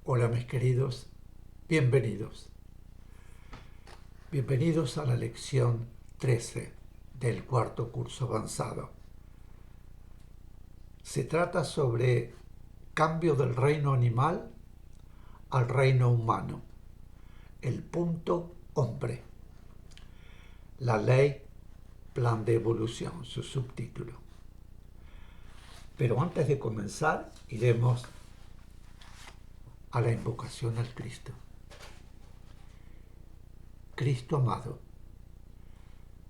Hola mis queridos, bienvenidos. Bienvenidos a la lección 13 del cuarto curso avanzado. Se trata sobre cambio del reino animal al reino humano. El punto hombre. La ley, plan de evolución, su subtítulo. Pero antes de comenzar, iremos a la invocación al Cristo. Cristo amado,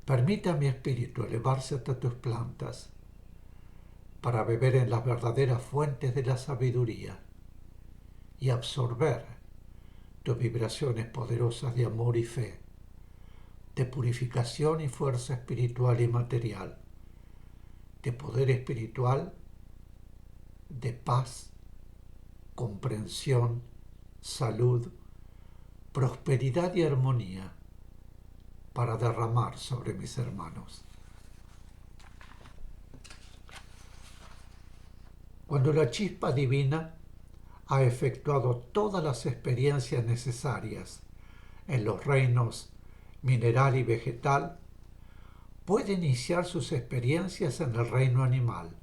permite a mi espíritu elevarse hasta tus plantas para beber en las verdaderas fuentes de la sabiduría y absorber tus vibraciones poderosas de amor y fe, de purificación y fuerza espiritual y material, de poder espiritual, de paz, comprensión, salud, prosperidad y armonía para derramar sobre mis hermanos. Cuando la chispa divina ha efectuado todas las experiencias necesarias en los reinos mineral y vegetal, puede iniciar sus experiencias en el reino animal,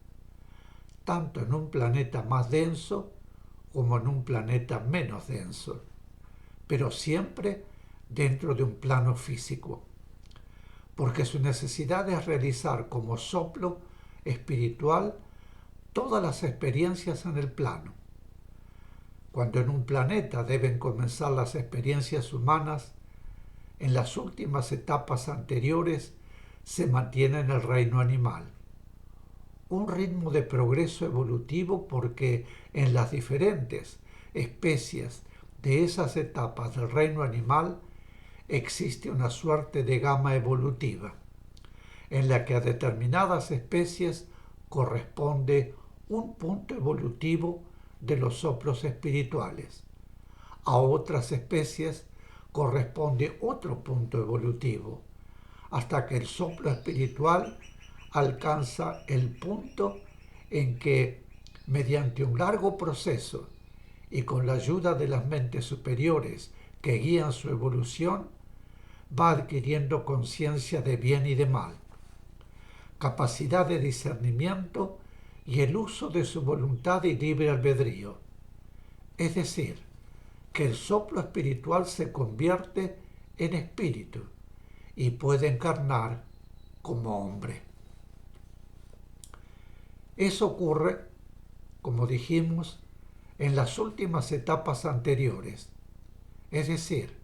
tanto en un planeta más denso como en un planeta menos denso, pero siempre dentro de un plano físico, porque su necesidad es realizar como soplo espiritual todas las experiencias en el plano. Cuando en un planeta deben comenzar las experiencias humanas, en las últimas etapas anteriores se mantiene en el reino animal. Un ritmo de progreso evolutivo porque en las diferentes especies de esas etapas del reino animal existe una suerte de gama evolutiva, en la que a determinadas especies corresponde un punto evolutivo de los soplos espirituales. A otras especies corresponde otro punto evolutivo, hasta que el soplo espiritual alcanza el punto en que, mediante un largo proceso y con la ayuda de las mentes superiores que guían su evolución, va adquiriendo conciencia de bien y de mal, capacidad de discernimiento y el uso de su voluntad y libre albedrío. Es decir, que el soplo espiritual se convierte en espíritu y puede encarnar como hombre. Eso ocurre, como dijimos, en las últimas etapas anteriores, es decir,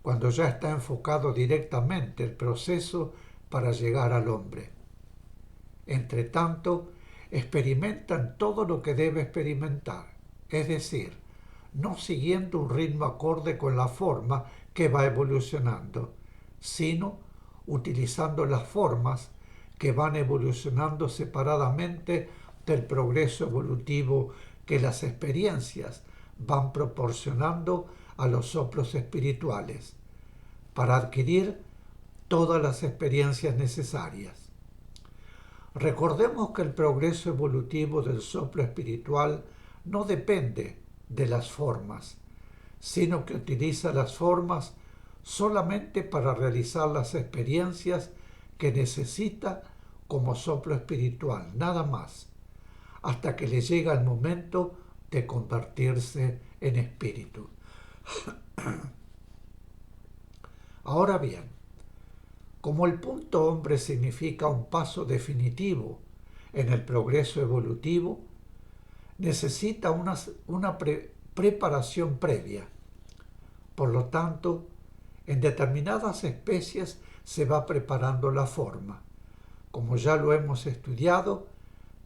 cuando ya está enfocado directamente el proceso para llegar al hombre. Entre tanto, experimentan todo lo que debe experimentar, es decir, no siguiendo un ritmo acorde con la forma que va evolucionando, sino utilizando las formas que van evolucionando separadamente del progreso evolutivo que las experiencias van proporcionando a los soplos espirituales, para adquirir todas las experiencias necesarias. Recordemos que el progreso evolutivo del soplo espiritual no depende de las formas, sino que utiliza las formas solamente para realizar las experiencias que necesita como soplo espiritual, nada más, hasta que le llega el momento de convertirse en espíritu. Ahora bien, como el punto hombre significa un paso definitivo en el progreso evolutivo, necesita una preparación previa. Por lo tanto, en determinadas especies se va preparando la forma, como ya lo hemos estudiado,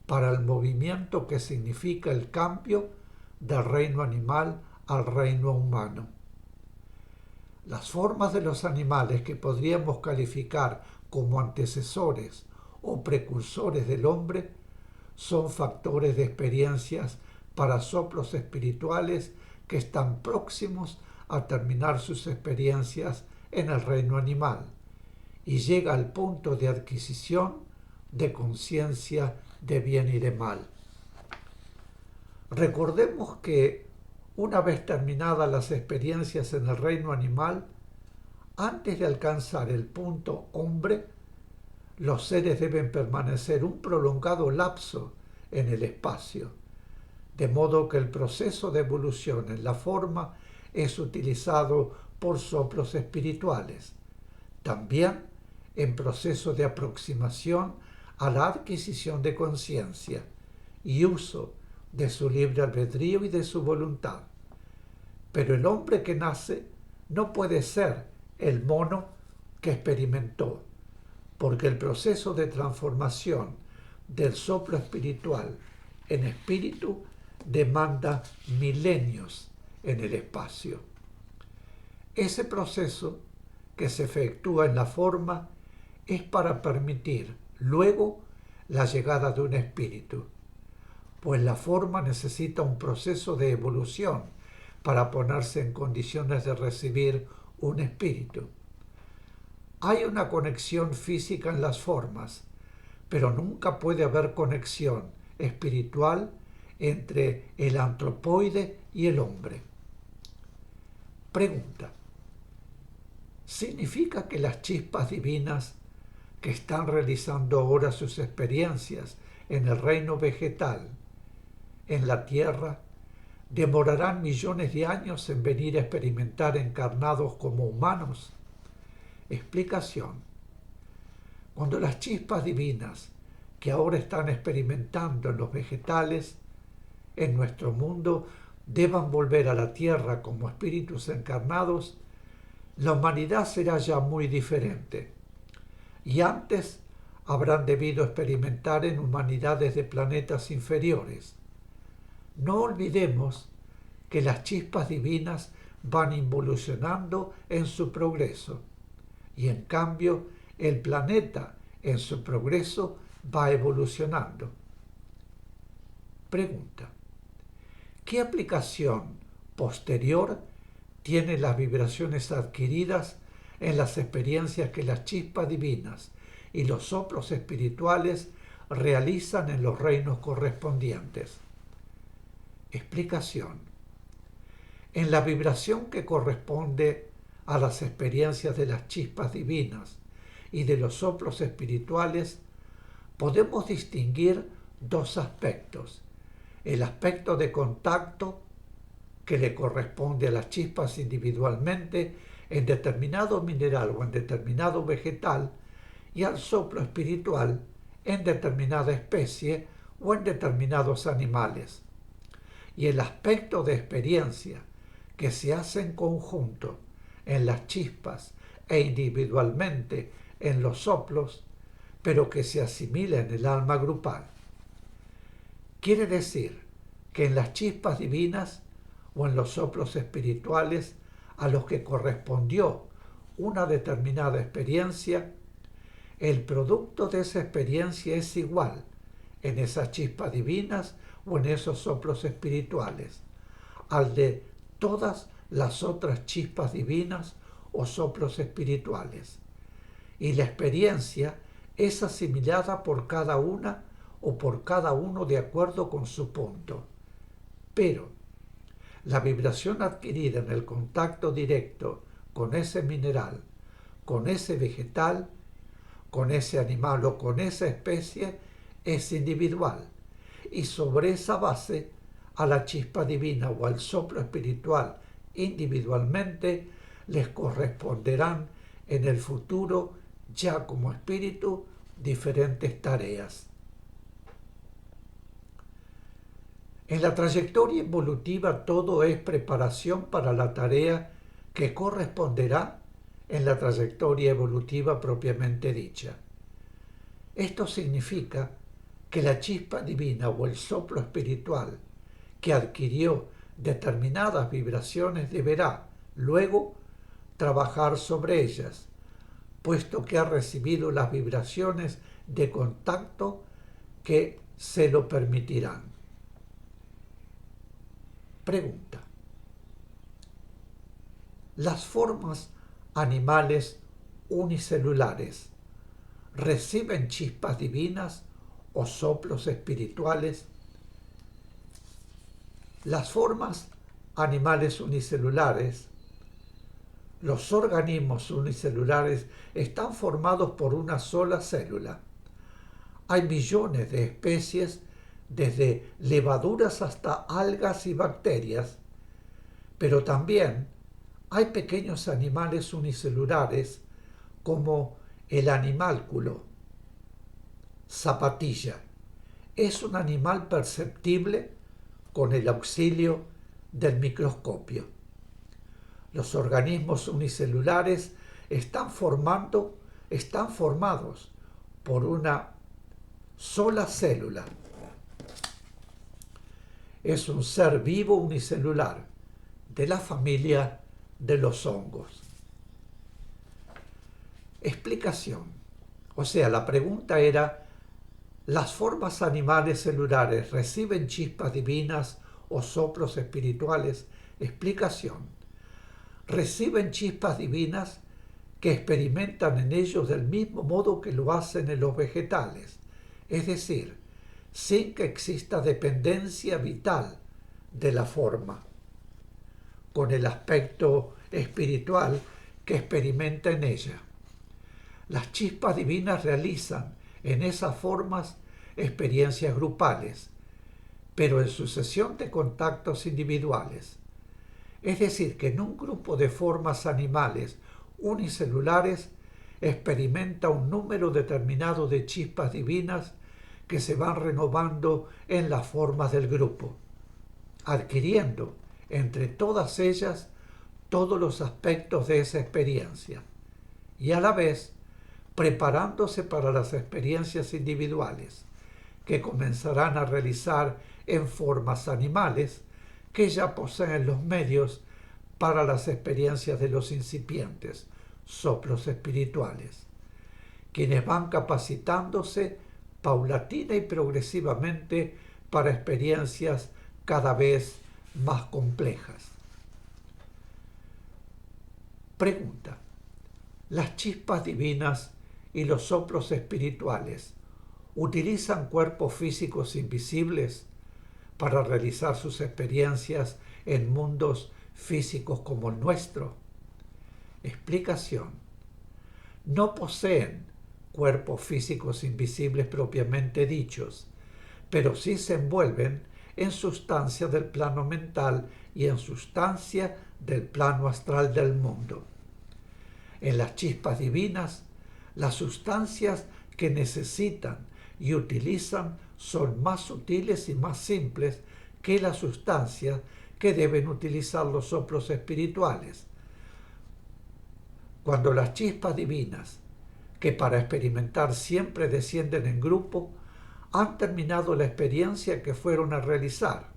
para el movimiento que significa el cambio del reino animal al reino humano. Las formas de los animales que podríamos calificar como antecesores o precursores del hombre son factores de experiencias para soplos espirituales que están próximos a terminar sus experiencias en el reino animal y llega al punto de adquisición de conciencia de bien y de mal. Recordemos que Una vez terminadas las experiencias en el reino animal, antes de alcanzar el punto hombre, los seres deben permanecer un prolongado lapso en el espacio, de modo que el proceso de evolución en la forma es utilizado por soplos espirituales, también en proceso de aproximación a la adquisición de conciencia y uso de su libre albedrío y de su voluntad. Pero el hombre que nace no puede ser el mono que experimentó, porque el proceso de transformación del soplo espiritual en espíritu demanda milenios en el espacio. Ese proceso que se efectúa en la forma es para permitir luego la llegada de un espíritu, pues la forma necesita un proceso de evolución para ponerse en condiciones de recibir un espíritu. Hay una conexión física en las formas, pero nunca puede haber conexión espiritual entre el antropoide y el hombre. Pregunta: ¿significa que las chispas divinas que están realizando ahora sus experiencias en el reino vegetal, en la tierra, demorarán millones de años en venir a experimentar encarnados como humanos? Explicación: cuando las chispas divinas que ahora están experimentando en los vegetales, en nuestro mundo, deban volver a la tierra como espíritus encarnados, la humanidad será ya muy diferente. Y antes habrán debido experimentar en humanidades de planetas inferiores. No olvidemos que las chispas divinas van involucionando en su progreso, y en cambio el planeta en su progreso va evolucionando. Pregunta: ¿qué aplicación posterior tienen las vibraciones adquiridas en las experiencias que las chispas divinas y los soplos espirituales realizan en los reinos correspondientes? Explicación: en la vibración que corresponde a las experiencias de las chispas divinas y de los soplos espirituales, podemos distinguir dos aspectos: el aspecto de contacto, que le corresponde a las chispas individualmente en determinado mineral o en determinado vegetal, y al soplo espiritual en determinada especie o en determinados animales. Y el aspecto de experiencia, que se hace en conjunto en las chispas e individualmente en los soplos, pero que se asimila en el alma grupal. Quiere decir que en las chispas divinas o en los soplos espirituales a los que correspondió una determinada experiencia, el producto de esa experiencia es igual en esas chispas divinas o en esos soplos espirituales al de todas las otras chispas divinas o soplos espirituales. Y la experiencia es asimilada por cada una o por cada uno de acuerdo con su punto. Pero la vibración adquirida en el contacto directo con ese mineral, con ese vegetal, con ese animal o con esa especie es individual, y sobre esa base a la chispa divina o al soplo espiritual individualmente les corresponderán en el futuro, ya como espíritu, diferentes tareas. En la trayectoria evolutiva todo es preparación para la tarea que corresponderá en la trayectoria evolutiva propiamente dicha. Esto significa que la chispa divina o el soplo espiritual que adquirió determinadas vibraciones deberá luego trabajar sobre ellas, puesto que ha recibido las vibraciones de contacto que se lo permitirán. Pregunta: ¿las formas animales unicelulares reciben chispas divinas o soplos espirituales? Las formas animales unicelulares, los organismos unicelulares están formados por una sola célula. Hay millones de especies, desde levaduras hasta algas y bacterias, pero también hay pequeños animales unicelulares como el animálculo. Zapatilla es un animal perceptible con el auxilio del microscopio. Los organismos unicelulares están formados por una sola célula. Es un ser vivo unicelular de la familia de los hongos. Explicación. O sea, la pregunta era: ¿las formas animales celulares reciben chispas divinas o soplos espirituales? Explicación. Reciben chispas divinas que experimentan en ellos del mismo modo que lo hacen en los vegetales, es decir, sin que exista dependencia vital de la forma, con el aspecto espiritual que experimenta en ella. Las chispas divinas realizan en esas formas experiencias grupales, pero en sucesión de contactos individuales. Es decir, que en un grupo de formas animales unicelulares experimenta un número determinado de chispas divinas que se van renovando en las formas del grupo, adquiriendo entre todas ellas todos los aspectos de esa experiencia y a la vez preparándose para las experiencias individuales que comenzarán a realizar en formas animales que ya poseen los medios para las experiencias de los incipientes soplos espirituales, quienes van capacitándose paulatina y progresivamente para experiencias cada vez más complejas. Pregunta: ¿las chispas divinas y los soplos espirituales utilizan cuerpos físicos invisibles para realizar sus experiencias en mundos físicos como el nuestro? Explicación. No poseen cuerpos físicos invisibles propiamente dichos, pero sí se envuelven en sustancia del plano mental y en sustancia del plano astral del mundo. En las chispas divinas, las sustancias que necesitan y utilizan son más sutiles y más simples que las sustancias que deben utilizar los soplos espirituales. Cuando las chispas divinas, que para experimentar siempre descienden en grupo, han terminado la experiencia que fueron a realizar,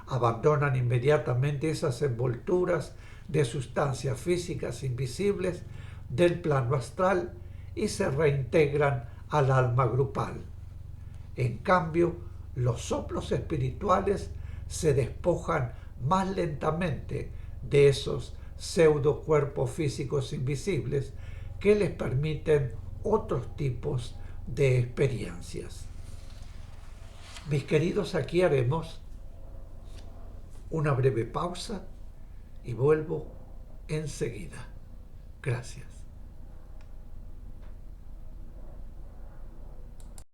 abandonan inmediatamente esas envolturas de sustancias físicas invisibles del plano astral y se reintegran al alma grupal. En cambio, los soplos espirituales se despojan más lentamente de esos pseudo cuerpos físicos invisibles que les permiten otros tipos de experiencias. Mis queridos, aquí haremos una breve pausa y vuelvo enseguida. Gracias.